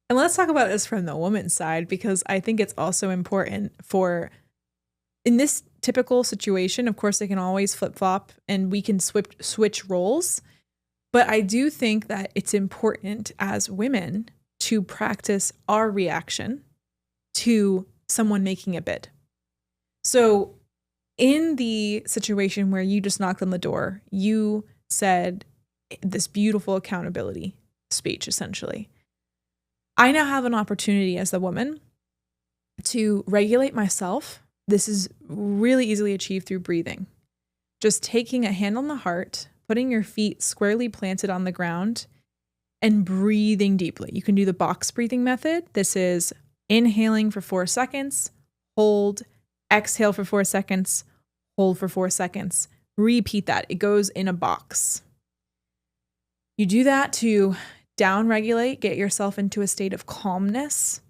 And let's talk about this from the woman's side, because I think it's also important for, in this typical situation, of course, they can always flip flop and we can switch roles. But I do think that it's important as women to practice our reaction to someone making a bid. So in the situation where you just knocked on the door, you said this beautiful accountability speech, essentially. I now have an opportunity as the woman to regulate myself. This is really easily achieved through breathing. Just taking a hand on the heart, putting your feet squarely planted on the ground, and breathing deeply. You can do the box breathing method. This is inhaling for 4 seconds, hold, exhale for 4 seconds, hold for 4 seconds. Repeat that. It goes in a box. You do that to downregulate, get yourself into a state of calmness.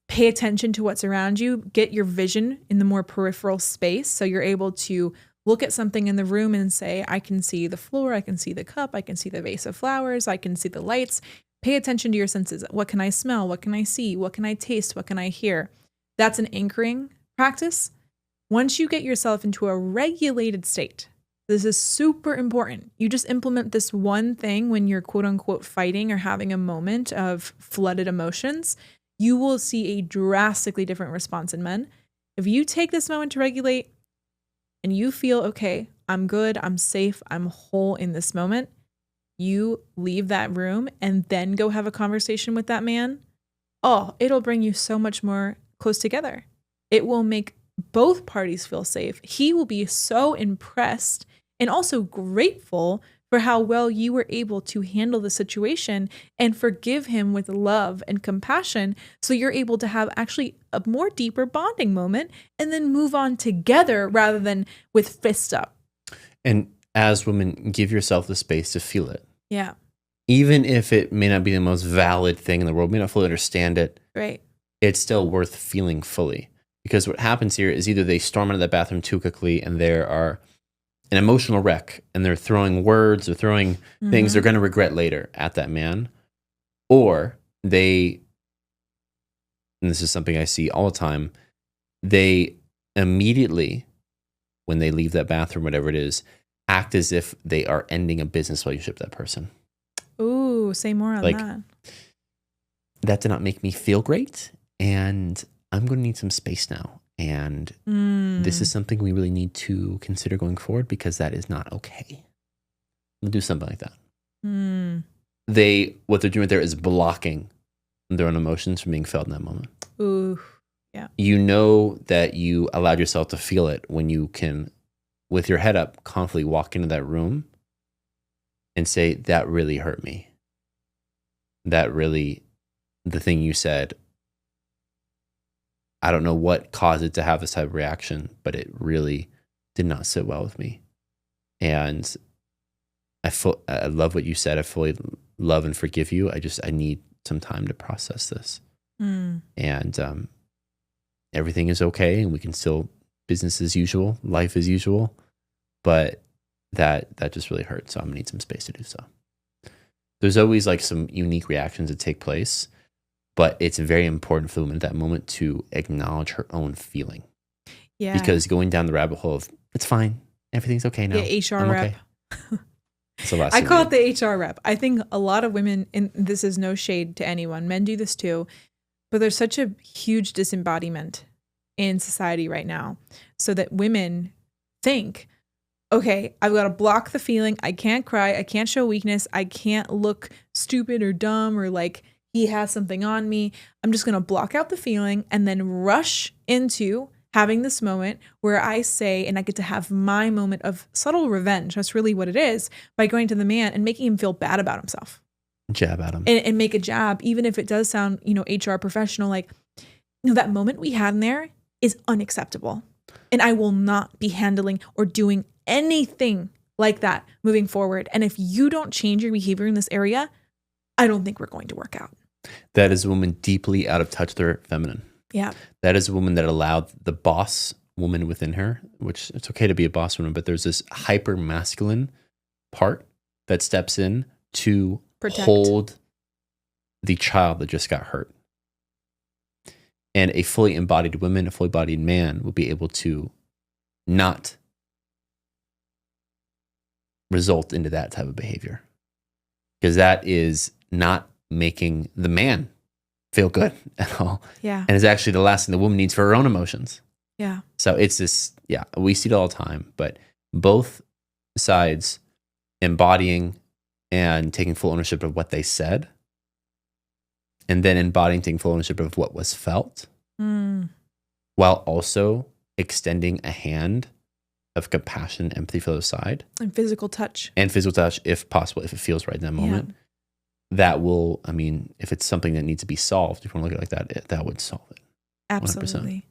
Pay attention to what's around you. Get your vision in the more peripheral space so you're able to look at something in the room and say, I can see the floor, I can see the cup, I can see the vase of flowers, I can see the lights. Pay attention to your senses. What can I smell? What can I see? What can I taste? What can I hear? That's an anchoring practice. Once you get yourself into a regulated state, this is super important. You just implement this one thing when you're quote unquote fighting or having a moment of flooded emotions, you will see a drastically different response in men. If you take this moment to regulate and you feel, okay, I'm good, I'm safe, I'm whole in this moment, you leave that room and then go have a conversation with that man. Oh, it'll bring you so much more close together. It will make both parties feel safe. He will be so impressed and also grateful for how well you were able to handle the situation and forgive him with love and compassion. So you're able to have actually a more deeper bonding moment and then move on together rather than with fist up. And as women, give yourself the space to feel it. Yeah. Even if it may not be the most valid thing in the world, may not fully understand it. Right. It's still worth feeling fully. Because what happens here is either they storm out of the bathroom too quickly and they are an emotional wreck and they're throwing words or throwing things they're going to regret later at that man, or they, and this is something I see all the time, they immediately, when they leave that bathroom, whatever it is, act as if they are ending a business relationship with that person. Ooh, say more on that. That did not make me feel great, and I'm going to need some space now. And this is something we really need to consider going forward because that is not okay. We'll do something like that. What they're doing there is blocking their own emotions from being felt in that moment. Ooh, yeah. You know that you allowed yourself to feel it when you can, with your head up, confidently walk into that room and say, that really hurt me. That really, the thing you said, I don't know what caused it to have this type of reaction, but it really did not sit well with me. And I love what you said. I fully love and forgive you. I need some time to process this. And everything is okay, and we can still business as usual, life as usual. But that just really hurt. So I'm gonna need some space to do so. There's always like some unique reactions that take place. But it's very important for the woman at that moment to acknowledge her own feeling. Yeah. Because going down the rabbit hole of, it's fine, everything's okay now. Yeah, HR rep. Okay. I call it the HR rep. I think a lot of women, and this is no shade to anyone, men do this too, but there's such a huge disembodiment in society right now. So that women think, okay, I've got to block the feeling. I can't cry. I can't show weakness. I can't look stupid or dumb or like he has something on me. I'm just going to block out the feeling and then rush into having this moment where I say, and I get to have my moment of subtle revenge. That's really what it is, by going to the man and making him feel bad about himself. Jab at him. And make a jab, even if it does sound, HR professional, like, that moment we had in there is unacceptable. And I will not be handling or doing anything like that moving forward. And if you don't change your behavior in this area, I don't think we're going to work out. That is a woman deeply out of touch with her feminine. Yeah. That is a woman that allowed the boss woman within her, which it's okay to be a boss woman, but there's this hyper masculine part that steps in to hold the child that just got hurt. And a fully embodied woman, a fully embodied man will be able to not result into that type of behavior. Because that is not making the man feel good at all. Yeah. And is actually the last thing the woman needs for her own emotions. Yeah. So it's this, we see it all the time, but both sides embodying and taking full ownership of what they said, and then embodying, taking full ownership of what was felt, while also extending a hand of compassion, empathy for the other side. And physical touch. And physical touch, if possible, if it feels right in that moment. That will, if it's something that needs to be solved, if you want to look at it like that, that would solve it. Absolutely. 100%.